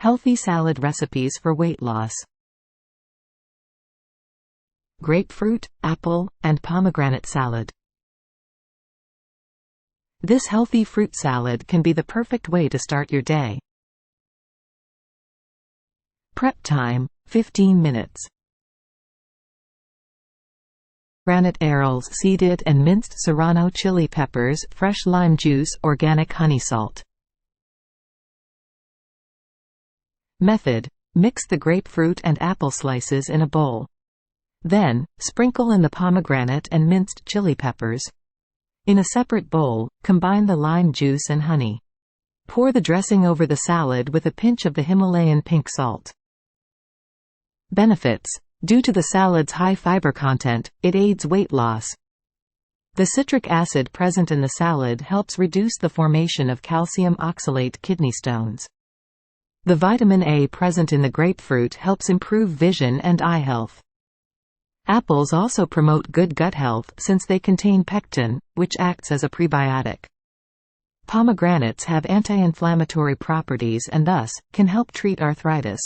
Healthy salad recipes for weight loss. Grapefruit, apple, and pomegranate salad. This healthy fruit salad can be the perfect way to start your day. Prep time, 15 minutes. Pomegranate arils, seeded and minced serrano chili peppers, fresh lime juice, organic honey salt. Method: mix the grapefruit and apple slices in a bowl. Then, sprinkle in the pomegranate and minced chili peppers. In a separate bowl, combine the lime juice and honey. Pour the dressing over the salad with a pinch of the Himalayan pink salt. Benefits: due to the salad's high fiber content, it aids weight loss. The citric acid present in the salad helps reduce the formation of calcium oxalate kidney stones. The vitamin A present in the grapefruit helps improve vision and eye health. Apples also promote good gut health since they contain pectin, which acts as a prebiotic. Pomegranates have anti-inflammatory properties and thus, can help treat arthritis.